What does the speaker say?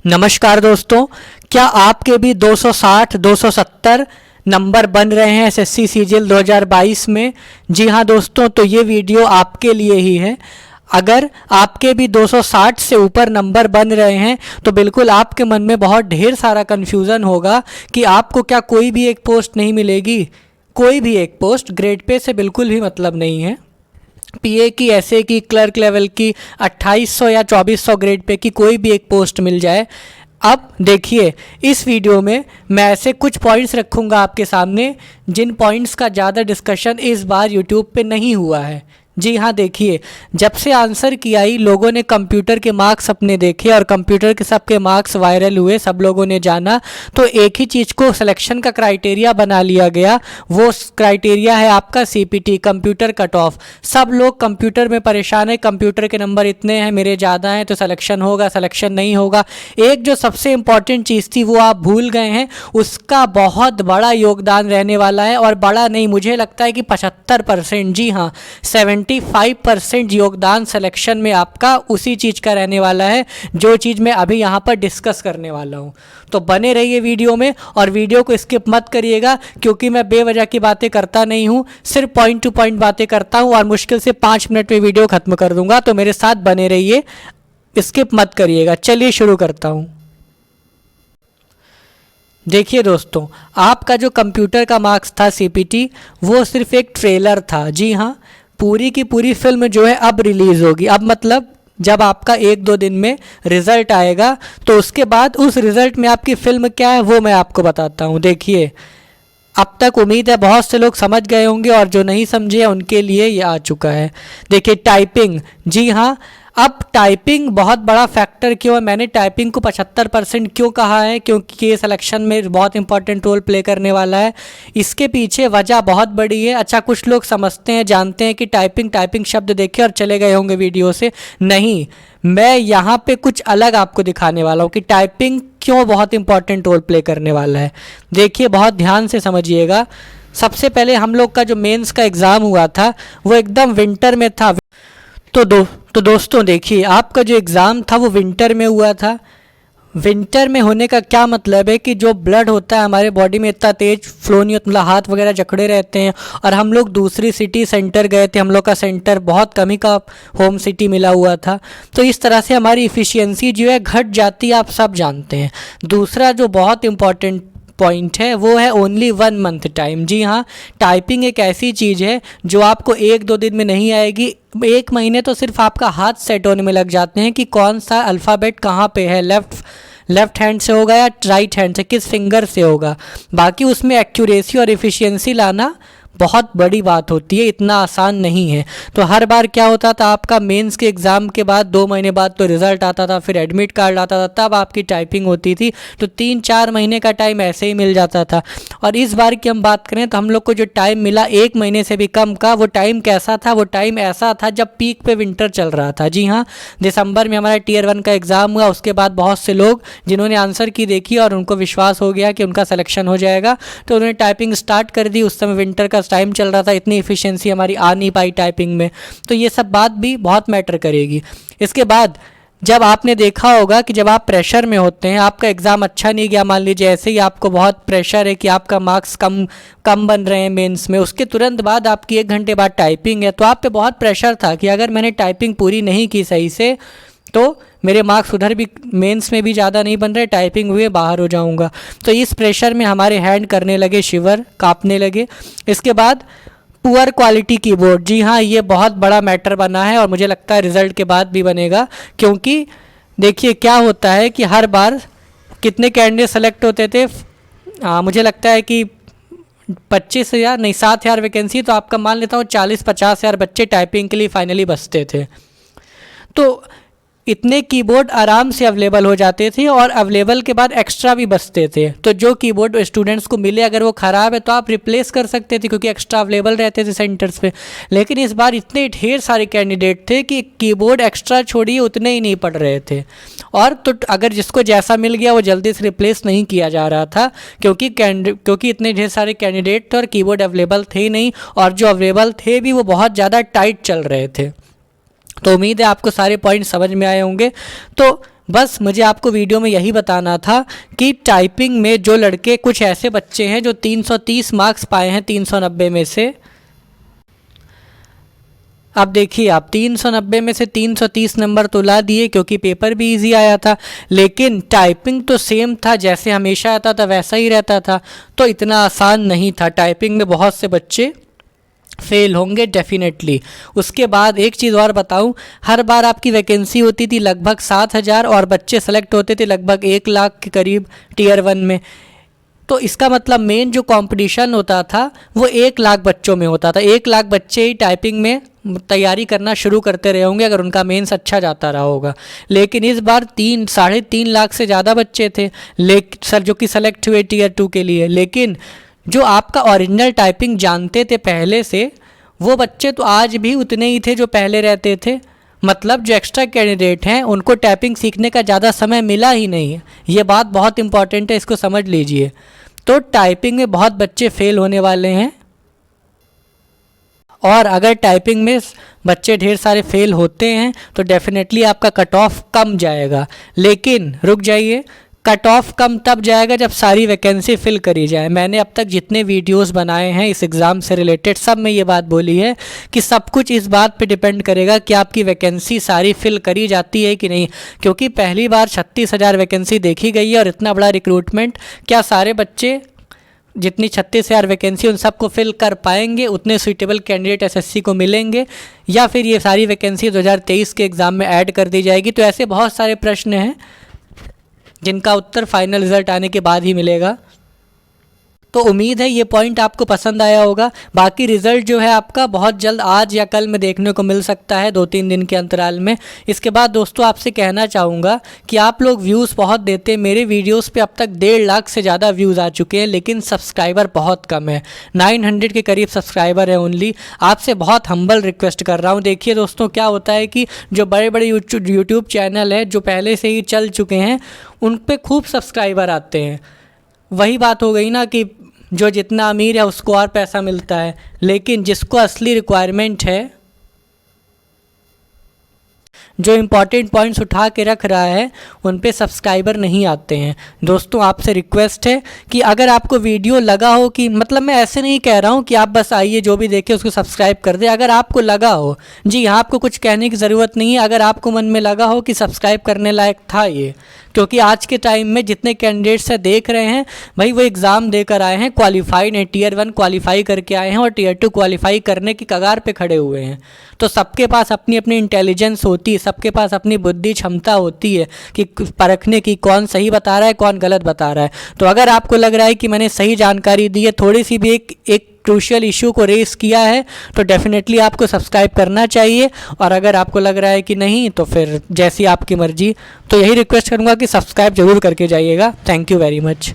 नमस्कार दोस्तों, क्या आपके भी 260, 270 नंबर बन रहे हैं एसएससी सीजीएल 2022 में? जी हाँ दोस्तों, तो ये वीडियो आपके लिए ही है। अगर आपके भी 260 से ऊपर नंबर बन रहे हैं तो बिल्कुल आपके मन में बहुत ढेर सारा कन्फ्यूज़न होगा कि आपको क्या कोई भी एक पोस्ट नहीं मिलेगी। कोई भी एक पोस्ट, ग्रेड पे से बिल्कुल भी मतलब नहीं है। पीए की, एसए की, क्लर्क लेवल की 2800 या 2400 ग्रेड पे की कोई भी एक पोस्ट मिल जाए। अब देखिए, इस वीडियो में मैं ऐसे कुछ पॉइंट्स रखूँगा आपके सामने जिन पॉइंट्स का ज़्यादा डिस्कशन इस बार यूट्यूब पे नहीं हुआ है। जी हाँ, देखिए, जब से आंसर की आई लोगों ने कंप्यूटर के मार्क्स अपने देखे और कंप्यूटर के सबके मार्क्स वायरल हुए, सब लोगों ने जाना, तो एक ही चीज़ को सिलेक्शन का क्राइटेरिया बना लिया गया। वो क्राइटेरिया है आपका सीपीटी, कंप्यूटर कट ऑफ। सब लोग कंप्यूटर में परेशान है, कंप्यूटर के नंबर इतने हैं, मेरे ज़्यादा हैं तो सिलेक्शन होगा, सिलेक्शन नहीं होगा। एक जो सबसे इम्पॉर्टेंट चीज़ थी वो आप भूल गए हैं, उसका बहुत बड़ा योगदान रहने वाला है। और बड़ा नहीं, मुझे लगता है कि 75%, जी हाँ 75% योगदान सिलेक्शन में आपका उसी चीज़ का रहने वाला है जो चीज़ मैं अभी यहाँ पर डिस्कस करने वाला हूँ। तो बने रहिए वीडियो में और वीडियो को स्किप मत करिएगा, क्योंकि मैं बेवजह की बातें करता नहीं हूँ, सिर्फ पॉइंट टू पॉइंट बातें करता हूँ और मुश्किल से 5 मिनट में वीडियो ख़त्म कर दूँगा। तो मेरे साथ बने रहिए, स्किप मत करिएगा। चलिए शुरू करता हूँ। देखिए दोस्तों, आपका जो कंप्यूटर का मार्क्स था सीपीटी, वो सिर्फ एक ट्रेलर था। जी हाँ, पूरी की पूरी फिल्म जो है अब रिलीज़ होगी। अब मतलब जब आपका 1-2 दिन में रिज़ल्ट आएगा तो उसके बाद उस रिज़ल्ट में आपकी फ़िल्म क्या है वो मैं आपको बताता हूँ। देखिए, अब तक उम्मीद है बहुत से लोग समझ गए होंगे और जो नहीं समझे हैं उनके लिए ये आ चुका है। देखिए, टाइपिंग, जी हाँ, अब टाइपिंग बहुत बड़ा फैक्टर क्यों है? मैंने टाइपिंग को 75% क्यों कहा है? क्योंकि ये सिलेक्शन में बहुत इंपॉर्टेंट रोल प्ले करने वाला है। इसके पीछे वजह बहुत बड़ी है। अच्छा, कुछ लोग समझते हैं, जानते हैं कि टाइपिंग शब्द देखे और चले गए होंगे वीडियो से। नहीं, मैं यहाँ पे कुछ अलग आपको दिखाने वाला हूँ कि टाइपिंग क्यों बहुत इंपॉर्टेंट रोल प्ले करने वाला है। देखिए, बहुत ध्यान से समझिएगा। सबसे पहले हम लोग का जो मेंस का एग्ज़ाम हुआ था वो एकदम विंटर में था। तो दोस्तों देखिए, आपका जो एग्ज़ाम था वो विंटर में हुआ था। विंटर में होने का क्या मतलब है कि जो ब्लड होता है हमारे बॉडी में इतना तेज़ फ्लो नहीं होता, मतलब हाथ वगैरह जकड़े रहते हैं। और हम लोग दूसरी सिटी सेंटर गए थे, हम लोग का सेंटर बहुत कम ही का होम सिटी मिला हुआ था। तो इस तरह से हमारी इफ़िशियंसी जो है घट जाती है, आप सब जानते हैं। दूसरा जो बहुत इम्पॉर्टेंट पॉइंट है वो है ओनली 1 मंथ टाइम। जी हाँ, टाइपिंग एक ऐसी चीज़ है जो आपको 1-2 दिन में नहीं आएगी। 1 महीने तो सिर्फ आपका हाथ सेट होने में लग जाते हैं कि कौन सा अल्फ़ाबेट कहाँ पे है, लेफ़्ट हैंड से होगा या राइट हैंड से, किस फिंगर से होगा। बाकी उसमें एक्यूरेसी और एफिशिएंसी लाना बहुत बड़ी बात होती है, इतना आसान नहीं है। तो हर बार क्या होता था, आपका मेंस के एग्ज़ाम के बाद 2 महीने बाद तो रिज़ल्ट आता था, फिर एडमिट कार्ड आता था, तब आपकी टाइपिंग होती थी। तो 3-4 महीने का टाइम ऐसे ही मिल जाता था। और इस बार की हम बात करें तो हम लोग को जो टाइम मिला 1 महीने से भी कम का, वो टाइम कैसा था? वो टाइम ऐसा था जब पीक पे विंटर चल रहा था। जी हाँ, दिसंबर में हमारा Tier 1 का एग्ज़ाम हुआ। उसके बाद बहुत से लोग जिन्होंने आंसर की देखी और उनको विश्वास हो गया कि उनका सिलेक्शन हो जाएगा, तो उन्होंने टाइपिंग स्टार्ट कर दी। उस समय विंटर का टाइम चल रहा था, इतनी एफिशिएंसी हमारी आ नहीं पाई टाइपिंग में। तो ये सब बात भी बहुत मैटर करेगी। इसके बाद जब आपने देखा होगा कि जब आप प्रेशर में होते हैं, आपका एग्ज़ाम अच्छा नहीं गया, मान लीजिए ऐसे ही आपको बहुत प्रेशर है कि आपका मार्क्स कम बन रहे हैं मेंस में, उसके तुरंत बाद आपकी 1 घंटे बाद टाइपिंग है, तो आप पे बहुत प्रेशर था कि अगर मैंने टाइपिंग पूरी नहीं की सही से तो मेरे मार्क्स उधर भी मेंस में भी ज़्यादा नहीं बन रहे, टाइपिंग हुए बाहर हो जाऊंगा। तो इस प्रेशर में हमारे हैंड करने लगे शिवर, कांपने लगे। इसके बाद पुअर क्वालिटी कीबोर्ड, जी हाँ, ये बहुत बड़ा मैटर बना है और मुझे लगता है रिज़ल्ट के बाद भी बनेगा। क्योंकि देखिए क्या होता है कि हर बार कितने कैंडिडेट सेलेक्ट होते थे, मुझे लगता है कि 25,000 नहीं 7,000 वैकेंसी, तो आपका मान लेता हूँ 40-50,000 बच्चे टाइपिंग के लिए फाइनली बचते थे। तो इतने कीबोर्ड आराम से अवेलेबल हो जाते थे और अवेलेबल के बाद एक्स्ट्रा भी बचते थे। तो जो कीबोर्ड स्टूडेंट्स को मिले अगर वो ख़राब है तो आप रिप्लेस कर सकते थे, क्योंकि एक्स्ट्रा अवेलेबल रहते थे सेंटर्स पे। लेकिन इस बार इतने ढेर सारे कैंडिडेट थे कि कीबोर्ड एक्स्ट्रा छोड़िए उतने ही नहीं पड़ रहे थे। और तो अगर जिसको जैसा मिल गया वो जल्दी से रिप्लेस नहीं किया जा रहा था, क्योंकि इतने ढेर सारे कैंडिडेट थे और कीबोर्ड अवेलेबल थे ही नहीं, और जो अवेलेबल थे भी वो बहुत ज़्यादा टाइट चल रहे थे। तो उम्मीद है आपको सारे पॉइंट समझ में आए होंगे। तो बस मुझे आपको वीडियो में यही बताना था कि टाइपिंग में जो लड़के, कुछ ऐसे बच्चे हैं जो 330 मार्क्स पाए हैं 390 में से। अब देखिए आप 390 में से 330 नंबर तो ला दिए क्योंकि पेपर भी इजी आया था, लेकिन टाइपिंग तो सेम था, जैसे हमेशा आता था वैसा ही रहता था, तो इतना आसान नहीं था। टाइपिंग में बहुत से बच्चे फेल होंगे डेफिनेटली। उसके बाद एक चीज़ और बताऊं, हर बार आपकी वैकेंसी होती थी लगभग 7,000 और बच्चे सेलेक्ट होते थे लगभग 1 लाख के करीब टीयर 1 में। तो इसका मतलब मेन जो कंपटीशन होता था वो 1 लाख बच्चों में होता था। 1 लाख बच्चे ही टाइपिंग में तैयारी करना शुरू करते रहे होंगे अगर उनका मेंस अच्छा जाता रहा होगा। लेकिन इस बार 3-3.5 लाख से ज़्यादा बच्चे थे सर जो कि सेलेक्ट हुए टीयर 2 के लिए। लेकिन जो आपका ओरिजिनल टाइपिंग जानते थे पहले से, वो बच्चे तो आज भी उतने ही थे जो पहले रहते थे। मतलब जो एक्स्ट्रा कैंडिडेट हैं उनको टाइपिंग सीखने का ज़्यादा समय मिला ही नहीं है। ये बात बहुत इंपॉर्टेंट है, इसको समझ लीजिए। तो टाइपिंग में बहुत बच्चे फेल होने वाले हैं, और अगर टाइपिंग में बच्चे ढेर सारे फेल होते हैं तो डेफिनेटली आपका कट ऑफ कम जाएगा। लेकिन रुक जाइए, कट ऑफ कम तब जाएगा जब सारी वैकेंसी फिल करी जाए। मैंने अब तक जितने वीडियोस बनाए हैं इस एग्ज़ाम से रिलेटेड, सब में ये बात बोली है कि सब कुछ इस बात पे डिपेंड करेगा कि आपकी वैकेंसी सारी फिल करी जाती है कि नहीं। क्योंकि पहली बार 36,000 वैकेंसी देखी गई है और इतना बड़ा रिक्रूटमेंट, क्या सारे बच्चे जितनी 36,000 वैकेंसी उन सबको फिल कर पाएंगे? उतने सूटेबल कैंडिडेट एसएससी को मिलेंगे, या फिर ये सारी वैकेंसी 2023 के एग्ज़ाम में ऐड कर दी जाएगी? तो ऐसे बहुत सारे प्रश्न हैं जिनका उत्तर फाइनल रिजल्ट आने के बाद ही मिलेगा। तो उम्मीद है ये पॉइंट आपको पसंद आया होगा। बाकी रिज़ल्ट जो है आपका बहुत जल्द आज या कल में देखने को मिल सकता है, 2-3 दिन के अंतराल में। इसके बाद दोस्तों आपसे कहना चाहूँगा कि आप लोग व्यूज़ बहुत देते हैं मेरे वीडियोस पे। अब तक 1.5 लाख से ज़्यादा व्यूज़ आ चुके हैं, लेकिन सब्सक्राइबर बहुत कम है। 900 के करीब सब्सक्राइबर है ओनली। आपसे बहुत हम्बल रिक्वेस्ट कर रहा हूँ। देखिए दोस्तों, क्या होता है कि जो बड़े बड़े यूट्यूब चैनल है जो पहले से ही चल चुके हैं, उन पर खूब सब्सक्राइबर आते हैं। वही बात हो गई ना कि जो जितना अमीर है उसको और पैसा मिलता है, लेकिन जिसको असली रिक्वायरमेंट है, जो इम्पॉर्टेंट पॉइंट्स उठा के रख रहा है, उन पे सब्सक्राइबर नहीं आते हैं। दोस्तों आपसे रिक्वेस्ट है कि अगर आपको वीडियो लगा हो कि, मतलब मैं ऐसे नहीं कह रहा हूँ कि आप बस आइए जो भी देखे उसको सब्सक्राइब कर दे। अगर आपको लगा हो, जी यहाँ आपको कुछ कहने की ज़रूरत नहीं है, अगर आपको मन में लगा हो कि सब्सक्राइब करने लायक था ये, क्योंकि आज के टाइम में जितने कैंडिडेट्स है देख रहे हैं भाई, वो एग्ज़ाम देकर आए हैं, क्वालिफाइड हैं, टीयर 1 क्वालिफाई करके आए हैं और टीयर 2 क्वालिफाई करने की कगार पे खड़े हुए हैं। तो सबके पास अपनी अपनी इंटेलिजेंस होती है, सबके पास अपनी बुद्धि क्षमता होती है कि परखने की कौन सही बता रहा है कौन गलत बता रहा है। तो अगर आपको लग रहा है कि मैंने सही जानकारी दी है, थोड़ी सी भी एक क्रूशियल इशू को रेस किया है, तो डेफिनेटली आपको सब्सक्राइब करना चाहिए। और अगर आपको लग रहा है कि नहीं, तो फिर जैसी आपकी मर्जी। तो यही रिक्वेस्ट करूँगा कि सब्सक्राइब जरूर करके जाइएगा। Thank you very much.